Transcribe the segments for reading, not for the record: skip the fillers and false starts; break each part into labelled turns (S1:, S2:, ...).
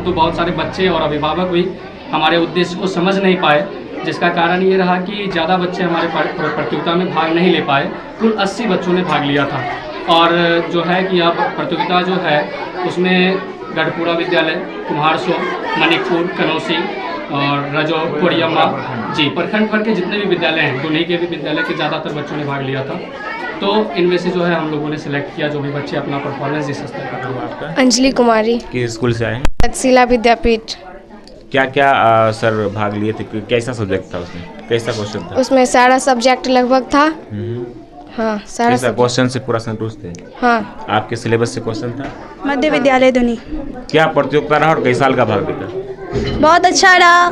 S1: तो बहुत सारे बच्चे और अभिभावक भी हमारे उद्देश्य को समझ नहीं पाए, जिसका कारण ये रहा कि ज़्यादा बच्चे हमारे प्रतियोगिता में भाग नहीं ले पाए। कुल 80 बच्चों ने भाग लिया था। और जो है कि अब प्रतियोगिता जो है उसमें गढ़पुरा विद्यालय, कुम्हारसो, मणिकपुर, कनौसी और रजो, कोरियम्मा जी प्रखंड भर के जितने भी विद्यालय हैं, उन्हीं के भी विद्यालय के ज़्यादातर बच्चों ने भाग लिया था। तो इनमें से जो है हम लोगों ने सिलेक्ट किया जो भी बच्चे अपना परफॉर्मेंस जिस स्तर का था।
S2: अंजलि कुमारी,
S3: किस स्कूल से आए?
S2: तक्षशिला विद्यापीठ।
S3: क्या क्या सर भाग लिए थे? कैसा सब्जेक्ट था उसमें? कैसा क्वेश्चन था?
S2: उसमें सारा सब्जेक्ट लगभग था। हाँ, सारा
S3: कैसा क्वेश्चन से पूरा संतुष्ट थे?
S2: हाँ।
S3: आपके सिलेबस से क्वेश्चन था?
S4: मध्य विद्यालय धुनी।
S3: क्या प्रतियोगिता रहा और कई साल का भाग था?
S4: बहुत अच्छा रहा।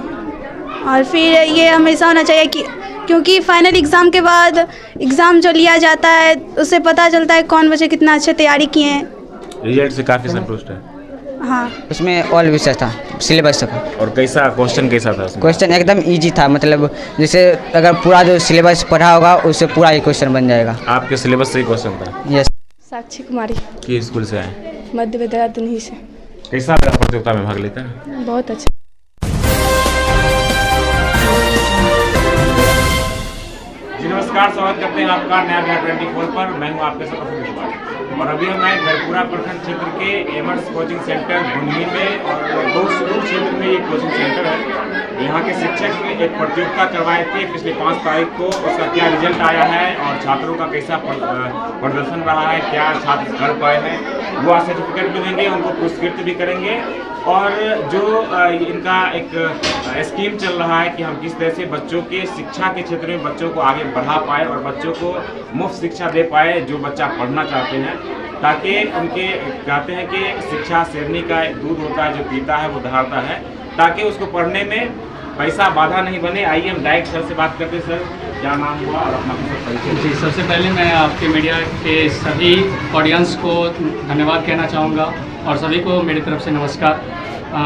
S4: और फिर ये हमेशा होना चाहिए कि क्योंकि फाइनल एग्ज़ाम के बाद एग्ज़ाम जो लिया जाता है उससे पता चलता है कौन बच्चे कितना अच्छे तैयारी किए हैं।
S3: रिजल्ट से काफ़ी संतुष्ट है?
S4: हाँ।
S5: उसमें ऑल विषय था, सिलेबस था।
S3: और कैसा क्वेश्चन कैसा था उसमें?
S5: क्वेश्चन एकदम इजी था, मतलब जैसे अगर पूरा जो सिलेबस पढ़ा होगा उससे पूरा ही क्वेश्चन बन जाएगा।
S3: आपके सिलेबस से ही क्वेश्चन था?
S5: यस।
S2: साक्षी कुमारी,
S3: किस स्कूल से आए?
S2: मध्य विद्यालय धुनी से।
S3: कैसा लगा प्रतियोगिता में भाग लेते हैं?
S2: बहुत अच्छा।
S3: जी नमस्कार, स्वागत करते हैं आपका नया बिहार 24 पर। मैं हूं आपके साथ प्रफुल्ल कुमार और अभी हम आए गढ़पुरा प्रखंड क्षेत्र के एमर्स कोचिंग सेंटर धुनी में और दो स्कूल क्षेत्र में ये कोचिंग सेंटर है। यहाँ के शिक्षक एक प्रतियोगिता करवाए थे पिछले 5 तारीख को। उसका क्या रिजल्ट आया है और छात्रों का कैसा प्रदर्शन रहा है, क्या छात्र कर पाए हैं, वो आज सर्टिफिकेट भी देंगे, उनको पुरस्कृत भी करेंगे। और जो इनका एक स्कीम चल रहा है कि हम किस तरह से बच्चों के शिक्षा के क्षेत्र में बच्चों को आगे बढ़ा पाए और बच्चों को मुफ्त शिक्षा दे पाए जो बच्चा पढ़ना चाहते हैं, ताकि उनके कहते हैं कि शिक्षा शेरनी का एक दूध होता है, जो पीता है वो दहाड़ता है, ताकि उसको पढ़ने में पैसा बाधा नहीं बने। आइए हम डायरेक्ट सर से बात करते हैं। सर, क्या नाम हुआ और अपना परिचय?
S1: जी, सबसे पहले मैं आपके मीडिया के सभी ऑडियंस को धन्यवाद कहना चाहूँगा और सभी को मेरी तरफ से नमस्कार।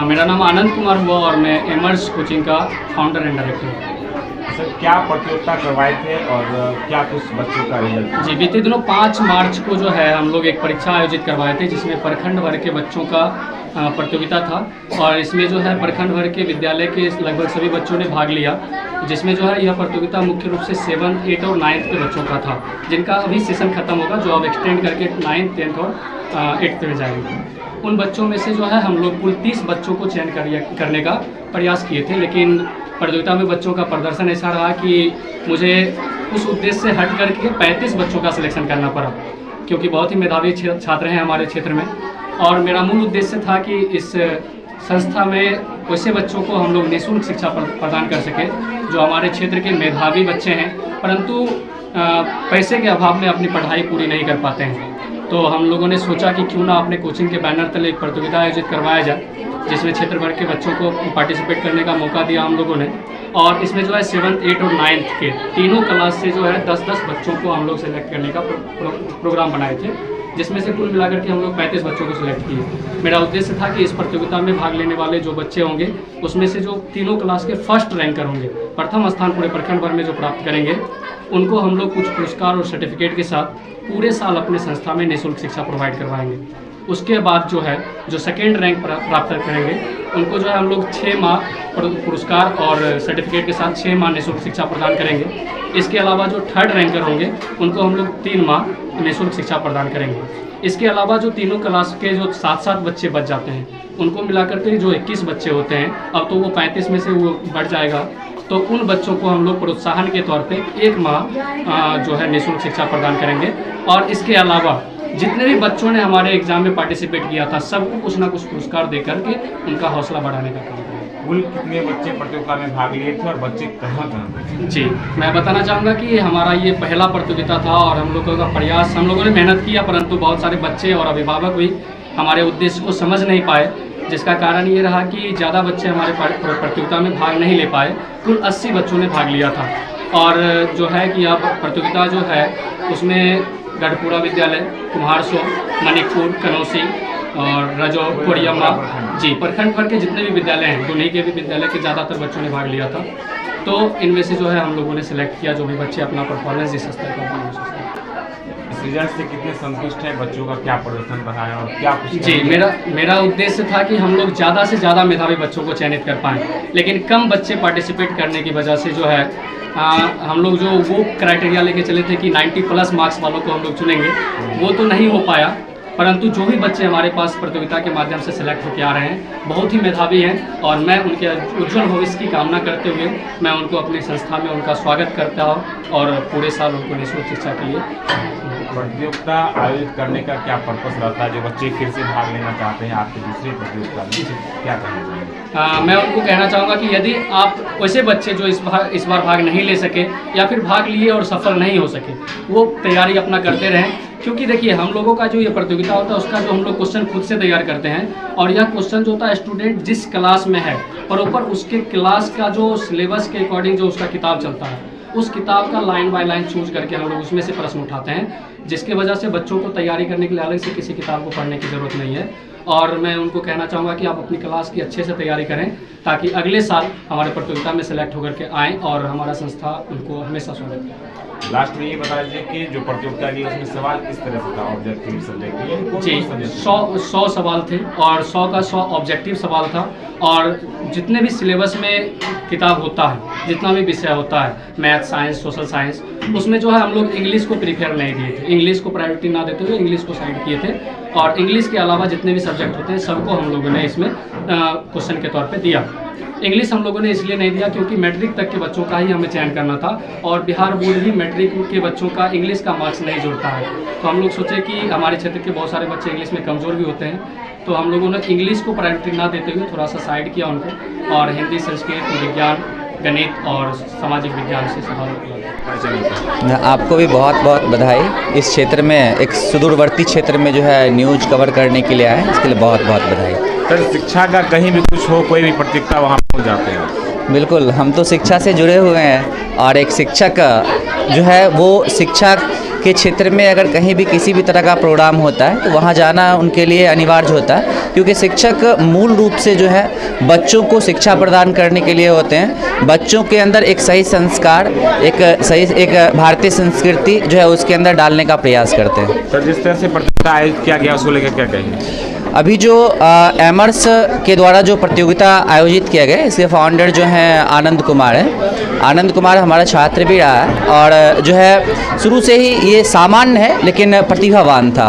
S1: मेरा नाम आनंद कुमार हुआ और मैं एमर्स कोचिंग का फाउंडर एंड डायरेक्टर हूँ।
S3: सर, क्या प्रतियोगिता करवाए थे और क्या कुछ बच्चों का रिजल्ट?
S1: जी, बीते दिनों 5 मार्च को जो है हम लोग एक परीक्षा आयोजित करवाए थे जिसमें प्रखंड भर के बच्चों का प्रतियोगिता था। और इसमें जो है प्रखंड भर के विद्यालय के लगभग सभी बच्चों ने भाग लिया, जिसमें जो है यह प्रतियोगिता मुख्य रूप से 7, 8 और 9th के बच्चों का था, जिनका अभी सेशन खत्म होगा, जो अब एक्सटेंड करके 9th, 10th और 8th में जाएंगे। उन बच्चों में से जो है हम लोग कुल 30 बच्चों को चयन करने का प्रयास किए थे, लेकिन प्रतियोगिता में बच्चों का प्रदर्शन ऐसा रहा कि मुझे उस उद्देश्य से हट करके 35 बच्चों का सिलेक्शन करना पड़ा, क्योंकि बहुत ही मेधावी छात्र हैं हमारे क्षेत्र में। और मेरा मूल उद्देश्य था कि इस संस्था में वैसे बच्चों को हम लोग निःशुल्क शिक्षा प्रदान कर सके जो हमारे क्षेत्र के मेधावी बच्चे हैं, परंतु पैसे के अभाव में अपनी पढ़ाई पूरी नहीं कर पाते हैं। तो हम लोगों ने सोचा कि क्यों ना अपने कोचिंग के बैनर तले एक प्रतियोगिता आयोजित करवाया जाए, जिसमें क्षेत्र भर के बच्चों को पार्टिसिपेट करने का मौका दिया हम लोगों ने। और इसमें जो है 7, 8 और 9th के तीनों क्लास से जो है 10-10 बच्चों को हम लोग सेलेक्ट करने का प्रोग्राम बनाए थे, जिसमें से कुल मिलाकर के हम लोग 35 बच्चों को सिलेक्ट किए। मेरा उद्देश्य था कि इस प्रतियोगिता में भाग लेने वाले जो बच्चे होंगे उसमें से जो तीनों क्लास के फर्स्ट रैंकर होंगे, प्रथम स्थान पूरे प्रखंड भर में जो प्राप्त करेंगे, उनको हम लोग कुछ पुरस्कार और सर्टिफिकेट के साथ पूरे साल अपने संस्था में निःशुल्क शिक्षा प्रोवाइड करवाएंगे। उसके बाद जो है जो सेकेंड रैंक प्राप्त करेंगे उनको जो है हम लोग 6 माह पुरस्कार और सर्टिफिकेट के साथ 6 माह निःशुल्क शिक्षा प्रदान करेंगे। इसके अलावा जो थर्ड रैंकर होंगे उनको हम लोग 3 माह निःशुल्क शिक्षा प्रदान करेंगे। इसके अलावा जो तीनों क्लास के जो 7-7 बच्चे बच जाते हैं उनको मिलाकर के जो 21 बच्चे होते हैं, अब तो वो 35 में से वो बढ़ जाएगा, तो उन बच्चों को हम लोग प्रोत्साहन के तौर पे 1 माह जो है निःशुल्क शिक्षा प्रदान करेंगे। और इसके अलावा जितने भी बच्चों ने हमारे एग्जाम में पार्टिसिपेट किया था सबको कुछ ना कुछ पुरस्कार दे करके उनका हौसला बढ़ाने का काम करेंगे।
S3: कुल कितने बच्चे प्रतियोगिता में भाग लिए थे और बच्चे कहाँ थे?
S1: जी, मैं बताना चाहूँगा कि हमारा ये पहला प्रतियोगिता था और हम लोगों का प्रयास, हम लोगों ने मेहनत किया, परंतु बहुत सारे बच्चे और अभिभावक भी हमारे उद्देश्य को समझ नहीं पाए, जिसका कारण ये रहा कि ज़्यादा बच्चे हमारे प्रतियोगिता में भाग नहीं ले पाए। कुल 80 बच्चों ने भाग लिया था। और जो है कि अब प्रतियोगिता जो है उसमें गढ़पुरा विद्यालय, कुम्हारसो, मणिकपुर, कनौसी और रजो, कोरियम्मा जी प्रखंड भर के जितने भी विद्यालय हैं, उन्हीं के भी विद्यालय के ज़्यादातर बच्चों ने भाग लिया था। तो इनमें से जो है हम लोगों ने सिलेक्ट किया जो भी बच्चे अपना परफॉर्मेंस जिस स्तर का था।
S3: रिजल्ट से कितने संतुष्ट हैं, बच्चों का क्या प्रदर्शन रहा है और क्या कुछ
S1: जी, मेरा उद्देश्य था कि हम लोग ज़्यादा से ज़्यादा मेधावी बच्चों को चयनित कर पाएँ, लेकिन कम बच्चे पार्टिसिपेट करने की वजह से जो है हम लोग जो वो क्राइटेरिया लेके चले थे कि 90+ मार्क्स वालों को हम लोग चुनेंगे, वो तो नहीं हो पाया। परंतु जो भी बच्चे हमारे पास प्रतियोगिता के माध्यम से सिलेक्ट होकर आ रहे हैं बहुत ही मेधावी हैं और मैं उनके उज्जवल भविष्य की कामना करते हुए मैं उनको अपनी संस्था में उनका स्वागत करता हूँ और पूरे साल उनको निःशुल्क शिक्षा के लिए।
S3: प्रतियोगिता आयोजित करने का क्या पर्पस रहता है, जो बच्चे फिर से भाग लेना चाहते हैं आपके दूसरी प्रतियोगिता में, क्या कहना चाहेंगे?
S1: मैं उनको कहना चाहूँगा कि यदि आप वैसे बच्चे जो इस बार भाग नहीं ले सके या फिर भाग लिए और सफल नहीं हो सके, वो तैयारी अपना करते रहें, क्योंकि देखिए हम लोगों का जो ये प्रतियोगिता होता है उसका जो हम लोग क्वेश्चन खुद से तैयार करते हैं और यह क्वेश्चन जो होता है स्टूडेंट जिस क्लास में है और ऊपर उसके क्लास का जो सिलेबस के अकॉर्डिंग जो उसका किताब चलता है उस किताब का लाइन बाय लाइन चूज करके हम लोग उसमें से प्रश्न उठाते हैं, जिसकी वजह से बच्चों को तैयारी करने के लिए अलग से किसी किताब को पढ़ने की ज़रूरत नहीं है। और मैं उनको कहना चाहूँगा कि आप अपनी क्लास की अच्छे से तैयारी करें ताकि अगले साल हमारे प्रतियोगिता में सेलेक्ट होकर के आएँ और हमारा संस्था उनको हमेशा स्वागत करे।
S3: लास्ट में ये बता दीजिए कि जो प्रतियोगिता ली उसमें सवाल किस तरह से था, ऑब्जेक्टिव सब्जेक्टिव?
S1: जी, 100 सवाल थे और 100 का 100 ऑब्जेक्टिव सवाल था और जितने भी सिलेबस में किताब होता है, जितना भी विषय होता है, मैथ, साइंस, सोशल साइंस, उसमें जो है हम लोग इंग्लिश को प्रीफर नहीं दिए थे, इंग्लिश को प्रायोरिटी ना देते हुए इंग्लिश को साइड किए थे और इंग्लिश के अलावा जितने भी सब्जेक्ट होते हैं सबको हम लोगों ने इसमें क्वेश्चन के तौर पर दिया। इंग्लिश हम लोगों ने इसलिए नहीं दिया क्योंकि मैट्रिक तक के बच्चों का ही हमें चयन करना था और बिहार बोर्ड भी मैट्रिक के बच्चों का इंग्लिश का मार्क्स नहीं जोड़ता है, तो हम लोग सोचे कि हमारे क्षेत्र के बहुत सारे बच्चे इंग्लिश में कमज़ोर भी होते हैं, तो हम लोगों ने इंग्लिश को प्रायोरिटी ना देते हुए थोड़ा सा साइड किया उनको और हिंदी, संस्कृत, विज्ञान, गणित और सामाजिक विज्ञान से सवाल।
S6: आपको भी बहुत बहुत बधाई। इस क्षेत्र में एक सुदूरवर्ती क्षेत्र में जो है न्यूज़ कवर करने के लिए आए, इसके लिए बहुत बहुत बधाई।
S3: सर, शिक्षा का कहीं भी कुछ हो, कोई भी प्रतियोगिता वहाँ पहुँच जाते हैं?
S6: बिल्कुल, हम तो शिक्षा से जुड़े हुए हैं और एक शिक्षक जो है वो शिक्षा के क्षेत्र में अगर कहीं भी किसी भी तरह का प्रोग्राम होता है तो वहाँ जाना उनके लिए अनिवार्य होता है, क्योंकि शिक्षक मूल रूप से जो है बच्चों को शिक्षा प्रदान करने के लिए होते हैं। बच्चों के अंदर एक सही संस्कार, एक भारतीय संस्कृति जो है उसके अंदर डालने का प्रयास करते हैं।
S3: सर, जिस तरह से प्रतियोगिता आयोजित किया गया उसको लेकर क्या कहेंगे?
S6: अभी जो एमर्स के द्वारा जो प्रतियोगिता आयोजित किया गया इसके फाउंडर जो हैं आनंद कुमार हैं। आनंद कुमार हमारा छात्र भी रहा है और जो है शुरू से ही ये सामान्य है लेकिन प्रतिभावान था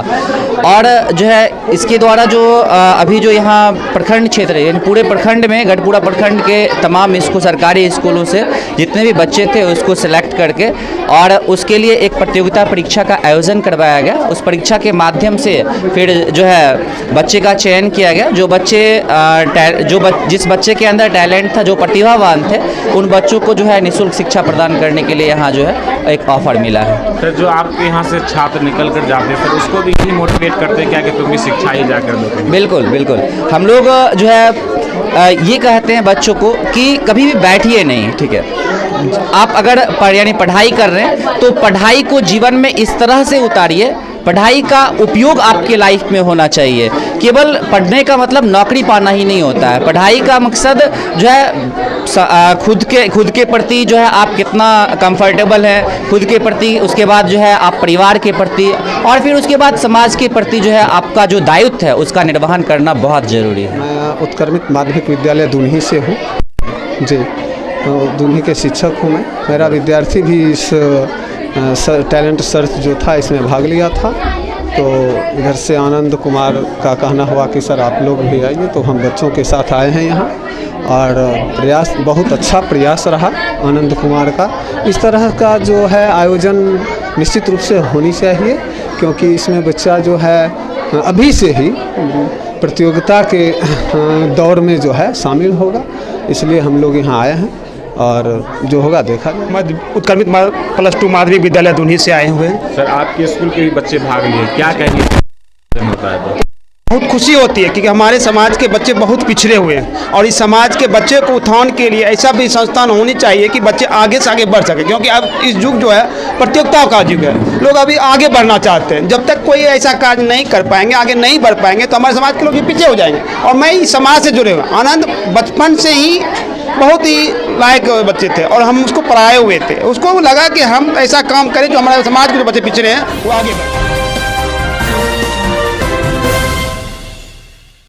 S6: और जो है इसके द्वारा जो अभी जो यहाँ प्रखंड क्षेत्र यानी पूरे प्रखंड में गढ़पुरा प्रखंड के तमाम सरकारी स्कूलों से जितने भी बच्चे थे उसको सिलेक्ट करके और उसके लिए एक प्रतियोगिता परीक्षा का आयोजन करवाया गया। उस परीक्षा के माध्यम से फिर जो है बच्चे का चयन किया गया। जिस बच्चे के अंदर टैलेंट था, जो प्रतिभावान थे, उन बच्चों को जो है निःशुल्क शिक्षा प्रदान करने के लिए यहाँ जो है एक ऑफर मिला है।
S3: सर, जो आपके यहाँ से छात्र निकल कर जाते हैं सर, उसको भी यही मोटिवेट करते हैं क्या कि तुम भी शिक्षा ही जाकर दो?
S6: बिल्कुल बिल्कुल, हम लोग जो है ये कहते हैं बच्चों को कि कभी भी बैठिए नहीं, ठीक है। आप अगर यानी पढ़ाई कर रहे हैं तो पढ़ाई को जीवन में इस तरह से उतारिए, पढ़ाई का उपयोग आपके लाइफ में होना चाहिए। केवल पढ़ने का मतलब नौकरी पाना ही नहीं होता है। पढ़ाई का मकसद जो है खुद के प्रति जो है आप कितना कंफर्टेबल हैं खुद के प्रति, उसके बाद जो है आप परिवार के प्रति और फिर उसके बाद समाज के प्रति जो है आपका जो दायित्व है उसका निर्वहन करना बहुत ज़रूरी है।
S7: मैं उत्क्रमित माध्यमिक विद्यालय दुन्ही से हूँ जी, दुन्ही के शिक्षक हूँ मैं। मेरा विद्यार्थी भी इस टैलेंट सर्च जो था इसमें भाग लिया था, तो इधर से आनंद कुमार का कहना हुआ कि सर आप लोग भी आइए, तो हम बच्चों के साथ आए हैं यहाँ और प्रयास बहुत अच्छा प्रयास रहा आनंद कुमार का। इस तरह का जो है आयोजन निश्चित रूप से होनी चाहिए, क्योंकि इसमें बच्चा जो है अभी से ही प्रतियोगिता के दौर में जो है शामिल होगा, इसलिए हम लोग यहाँ आए हैं और जो होगा देखा जाए।
S8: मैं उत्क्रमित +2 माध्यमिक विद्यालय दुन्ही से आए हुए हैं।
S3: सर, आपके स्कूल के भी बच्चे भाग लिए, क्या कहेंगे होता है तो?
S8: बहुत खुशी होती है क्योंकि हमारे समाज के बच्चे बहुत पिछड़े हुए हैं और इस समाज के बच्चे को उत्थान के लिए ऐसा भी संस्थान होनी चाहिए कि बच्चे आगे से आगे बढ़ सके, क्योंकि अब इस युग जो है प्रतियोगिताओं का युग है। लोग अभी आगे बढ़ना चाहते हैं, जब तक कोई ऐसा कार्य नहीं कर पाएंगे, आगे नहीं बढ़ पाएंगे तो हमारे समाज के लोग भी पीछे हो जाएंगे। और मैं इस समाज से जुड़े हुए, आनंद बचपन से ही बहुत ही लायक बच्चे थे और हम उसको पढ़ाए हुए थे। उसको लगा कि हम ऐसा काम करें जो हमारे समाज के जो बच्चे पिछड़े हैं वो आगे बढ़े।